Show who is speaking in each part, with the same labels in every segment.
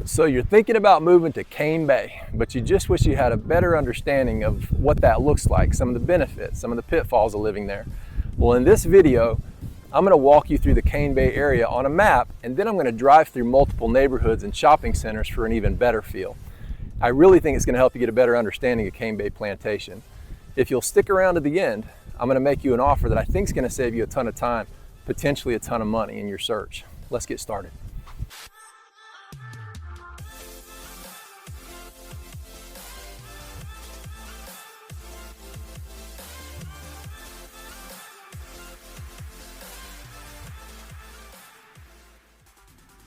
Speaker 1: So you're thinking about moving to Cane Bay, but you just wish you had a better understanding of what that looks like, some of the benefits, some of the pitfalls of living there. Well, in this video, I'm going to walk you through the Cane Bay area on a map, and then I'm going to drive through multiple neighborhoods and shopping centers for an even better feel. I really think it's going to help you get a better understanding of Cane Bay Plantation. If you'll stick around to the end, I'm going to make you an offer that I think is going to save you a ton of time, potentially a ton of money in your search. Let's get started.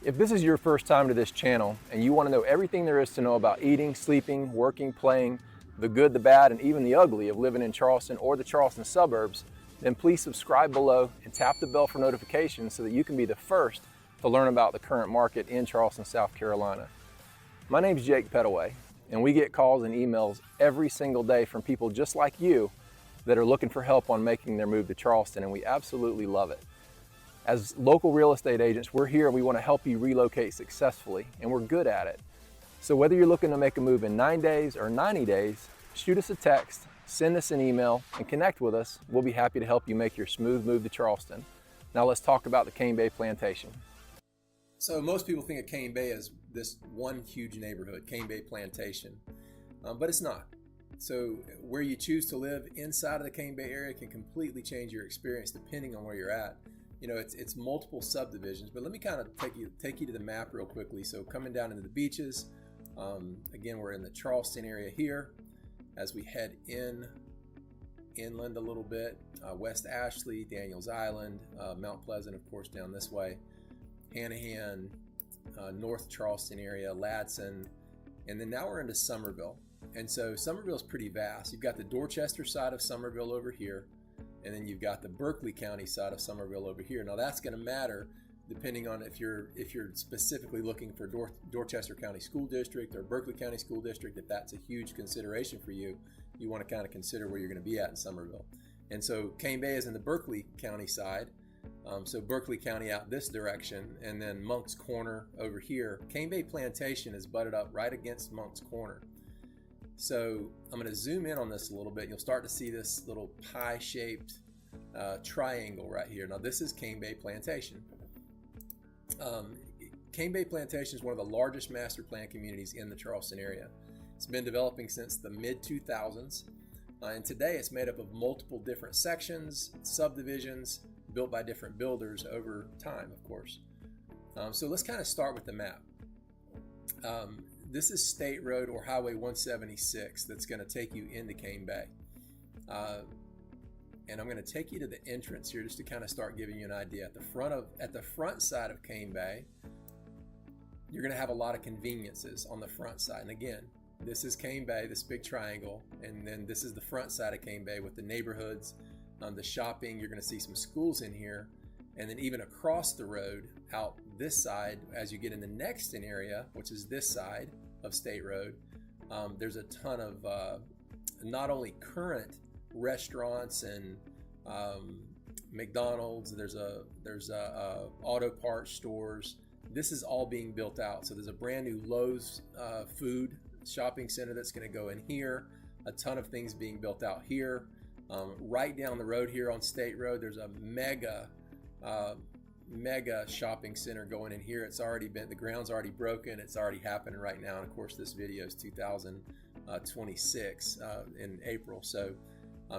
Speaker 1: If this is your first time to this channel and you want to know everything there is to know about eating, sleeping, working, playing, the good, the bad, and even the ugly of living in Charleston or the Charleston suburbs, then please subscribe below and tap the bell for notifications so that you can be the first to learn about the current market in Charleston, South Carolina. My name's Jake Pettaway, and we get calls and emails every single day from people just like you that are looking for help on making their move to Charleston, and we absolutely love it. As local real estate agents, we're here and we want to help you relocate successfully, and we're good at it. So whether you're looking to make a move in 9 days or 90 days, shoot us a text, send us an email, and connect with us. We'll be happy to help you make your smooth move to Charleston. Now let's talk about the Cane Bay Plantation. So most people think of Cane Bay as this one huge neighborhood, Cane Bay Plantation, but it's not. So where you choose to live inside of the Cane Bay area can completely change your experience depending on where you're at. You know, it's multiple subdivisions, but let me kind of take you to the map real quickly. So coming down into the beaches, again, we're in the Charleston area here. As we head inland a little bit, West Ashley, Daniels Island, Mount Pleasant, of course, down this way, Hanahan, North Charleston area, Ladson, and then now we're into Summerville. And so Summerville is pretty vast. You've got the Dorchester side of Summerville over here, and then you've got the Berkeley County side of Summerville over here. Now that's going to matter depending on if you're specifically looking for Dorchester County School District or Berkeley County School District. If that's a huge consideration for you, you want to kind of consider where you're going to be at in Summerville. And so Cane Bay is in the Berkeley County side. So Berkeley County out this direction, and then Monk's Corner over here. Cane Bay Plantation is butted up right against Monk's Corner. So I'm going to zoom in on this a little bit. You'll start to see this little pie-shaped triangle right here. Now this is Cane Bay Plantation. Cane Bay Plantation is one of the largest master plan communities in the Charleston area. It's been developing since the mid-2000s, and today it's made up of multiple different sections, subdivisions, built by different builders over time, of course. So let's kind of start with the map. This is State Road or Highway 176 that's going to take you into Cane Bay. And I'm going to take you to the entrance here just to kind of start giving you an idea. At the front side of Cane Bay, you're going to have a lot of conveniences on the front side. And again, this is Cane Bay, this big triangle, and then this is the front side of Cane Bay with the neighborhoods, the shopping. You're going to see some schools in here. And then even across the road out this side, as you get in the Nexton area, which is this side of State Road, there's a ton of not only current restaurants and McDonald's, there's auto parts stores. This is all being built out. So there's a brand new Lowe's food shopping center that's going to go in here. A ton of things being built out here. Right down the road here on State Road, there's a mega shopping center going in here. The ground's already broken. It's already happening right now. And of course, this video is 2026 in April. So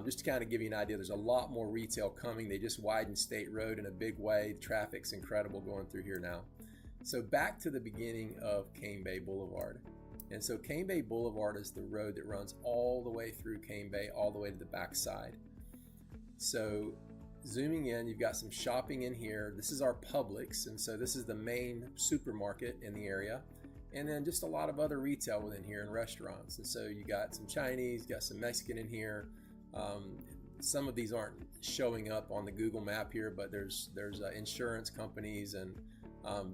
Speaker 1: just to kind of give you an idea, there's a lot more retail coming. They just widened State Road in a big way. Traffic's incredible going through here now. So back to the beginning of Cane Bay Boulevard. And so Cane Bay Boulevard is the road that runs all the way through Cane Bay, all the way to the back side. So zooming in, you've got some shopping in here. This is our Publix, and so this is the main supermarket in the area. And then just a lot of other retail within here and restaurants. And so you got some Chinese, you got some Mexican in here. Some of these aren't showing up on the Google map here, but there's insurance companies and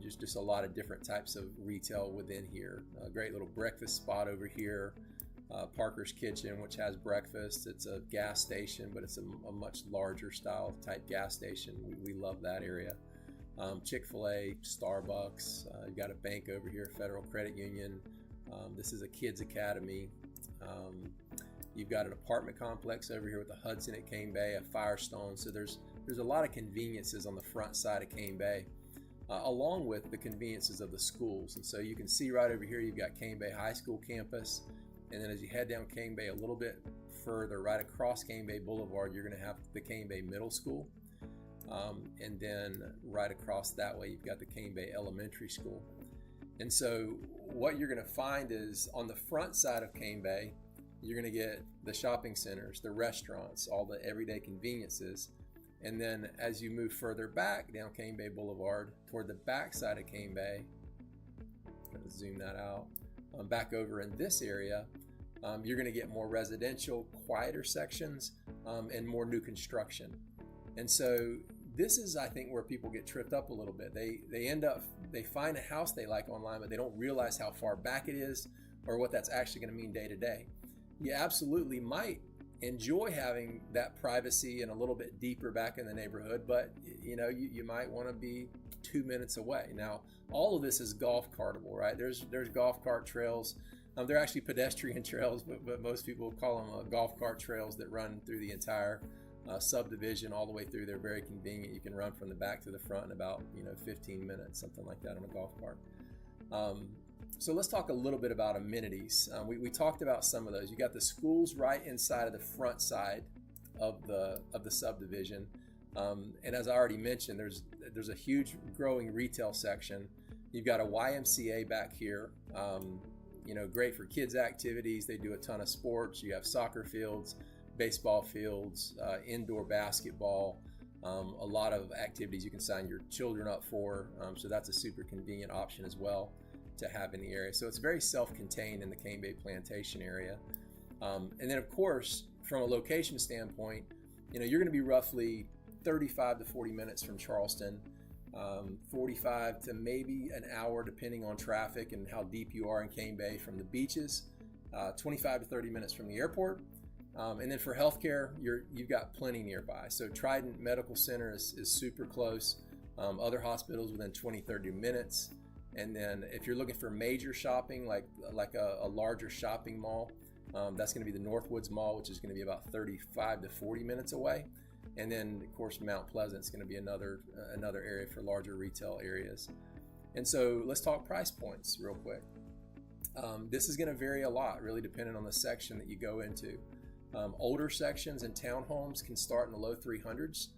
Speaker 1: just a lot of different types of retail within here. A great little breakfast spot over here. Parker's Kitchen, which has breakfast. It's a gas station, but it's a much larger style type gas station. We love that area. Chick-fil-A, Starbucks, you've got a bank over here, Federal Credit Union. This is a kids academy. You've got an apartment complex over here with the Hudson at Cane Bay, a Firestone. So there's a lot of conveniences on the front side of Cane Bay, along with the conveniences of the schools. And so you can see right over here, you've got Cane Bay High School campus. And then as you head down Cane Bay a little bit further, right across Cane Bay Boulevard, you're going to have the Cane Bay Middle School. And then right across that way, you've got the Cane Bay Elementary School. And so what you're going to find is on the front side of Cane Bay, you're going to get the shopping centers, the restaurants, all the everyday conveniences. And then as you move further back down Cane Bay Boulevard toward the back side of Cane Bay, I'm going to zoom that out, back over in this area, you're going to get more residential, quieter sections, and more new construction. And so this is, I think, where people get tripped up a little bit. They find a house they like online, but they don't realize how far back it is or what that's actually going to mean day to day. You absolutely might enjoy having that privacy and a little bit deeper back in the neighborhood, but you might want to be 2 minutes away. Now, all of this is golf cartable, right? There's golf cart trails. They're actually pedestrian trails, but most people call them golf cart trails that run through the entire subdivision all the way through. They're very convenient. You can run from the back to the front in about 15 minutes, something like that on a golf cart. So let's talk a little bit about amenities. We talked about some of those. You got the schools right inside of the front side of the subdivision, and as I already mentioned, there's a huge growing retail section. You've got a YMCA back here. Great for kids activities. They do a ton of sports. You have soccer fields, baseball fields, indoor basketball, a lot of activities you can sign your children up for. So that's a super convenient option as well to have in the area. So it's very self-contained in the Cane Bay Plantation area. And then of course, from a location standpoint, you're going to be roughly 35 to 40 minutes from Charleston, 45 to maybe an hour depending on traffic and how deep you are in Cane Bay from the beaches, 25 to 30 minutes from the airport. And then for healthcare, you've got plenty nearby. So Trident Medical Center is super close. Other hospitals within 20, 30 minutes. And then if you're looking for major shopping, like a larger shopping mall, that's going to be the Northwoods Mall, which is going to be about 35 to 40 minutes away. And then of course Mount Pleasant is going to be another area for larger retail areas. And so let's talk price points real quick. This is going to vary a lot, really depending on the section that you go into. Older sections and townhomes can start in the low 300s.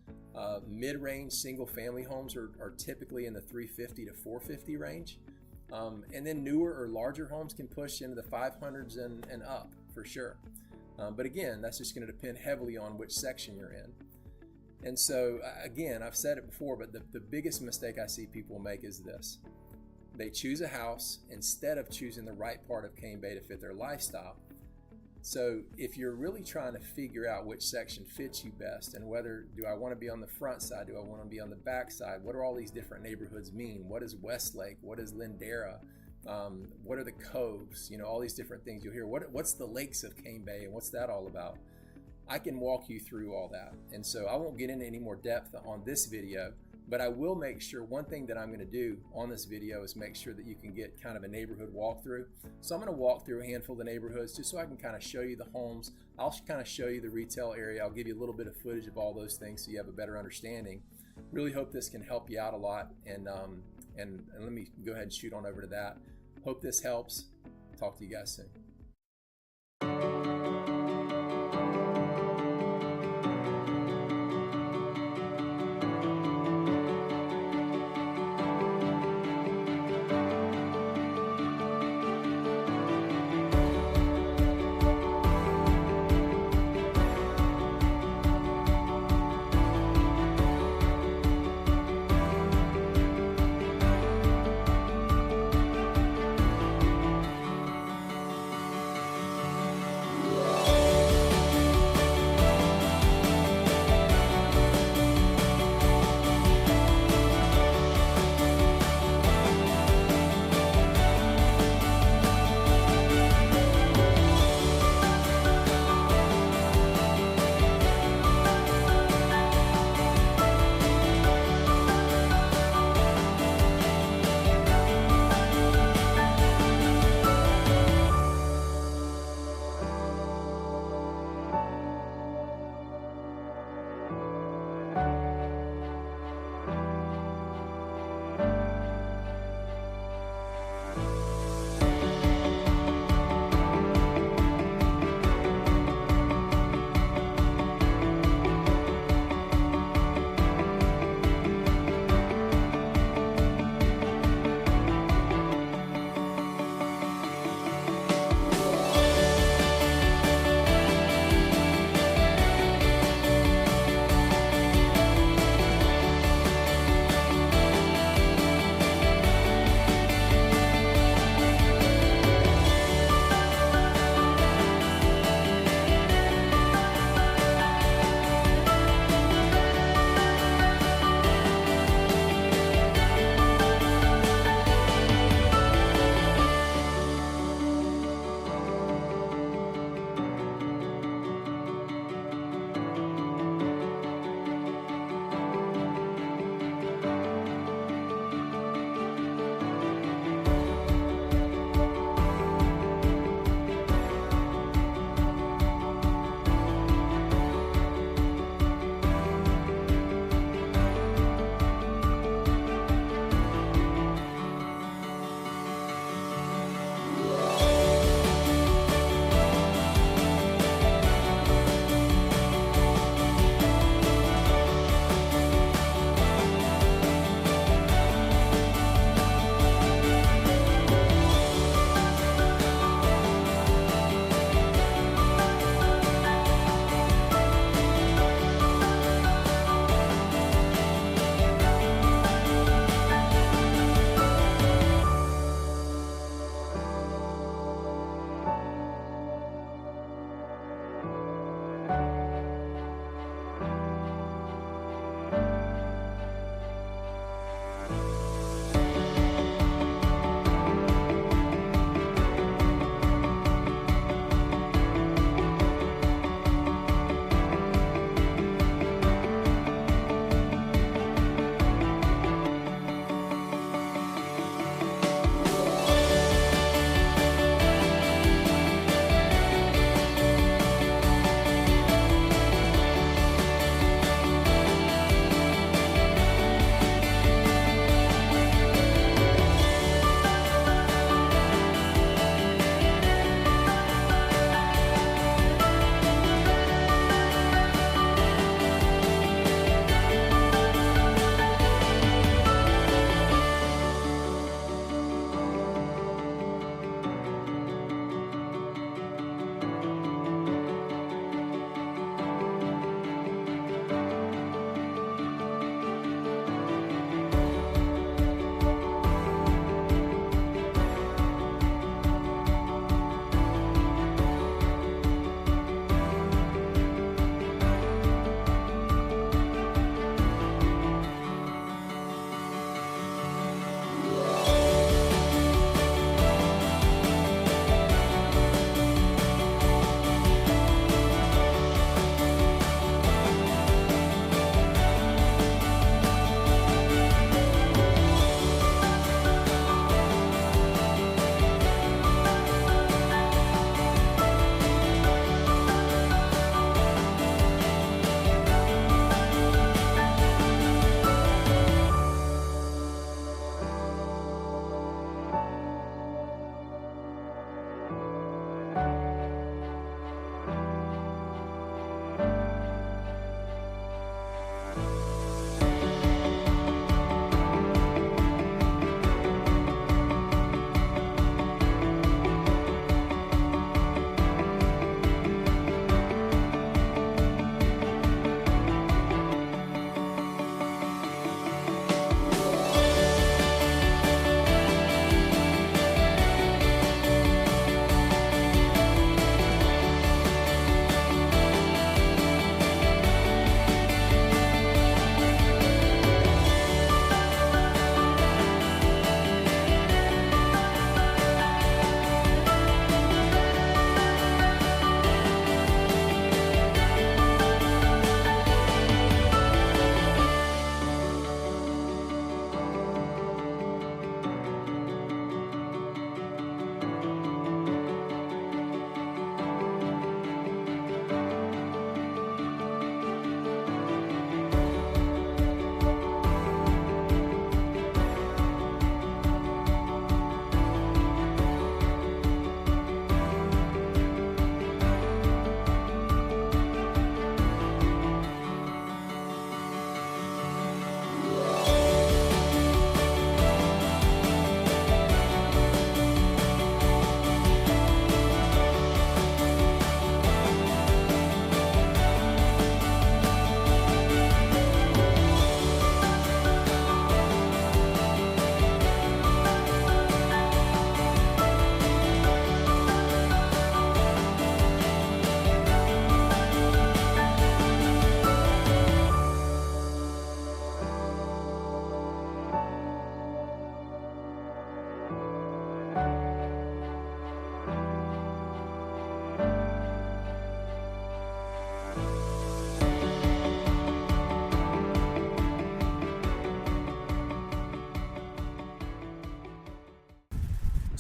Speaker 1: Mid-range single-family homes are typically in the 350 to 450 range. And then newer or larger homes can push into the 500s and up for sure. But again, that's just going to depend heavily on which section you're in. And so again, I've said it before, but the biggest mistake I see people make is this. They choose a house instead of choosing the right part of Cane Bay to fit their lifestyle. So if you're really trying to figure out which section fits you best and whether do I want to be on the front side, do I want to be on the back side, what do all these different neighborhoods mean? What is Westlake? What is Lindera? What are the coves? All these different things you'll hear. What's the lakes of Cane Bay and what's that all about? I can walk you through all that. And so I won't get into any more depth on this video, but I will make sure one thing that I'm going to do on this video is make sure that you can get kind of a neighborhood walkthrough. So I'm going to walk through a handful of the neighborhoods just so I can kind of show you the homes. I'll kind of show you the retail area. I'll give you a little bit of footage of all those things so you have a better understanding. Really hope this can help you out a lot. And let me go ahead and shoot on over to that. Hope this helps. Talk to you guys soon.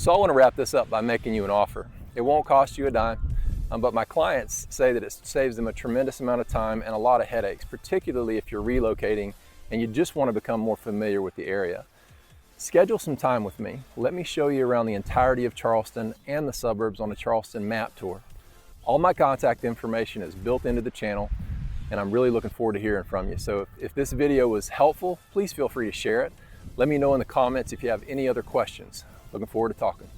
Speaker 1: So I want to wrap this up by making you an offer. It won't cost you a dime, but my clients say that it saves them a tremendous amount of time and a lot of headaches, particularly if you're relocating and you just want to become more familiar with the area. Schedule some time with me. Let me show you around the entirety of Charleston and the suburbs on a Charleston map tour. All my contact information is built into the channel, and I'm really looking forward to hearing from you. So if this video was helpful, please feel free to share it. Let me know in the comments if you have any other questions. Looking forward to talking.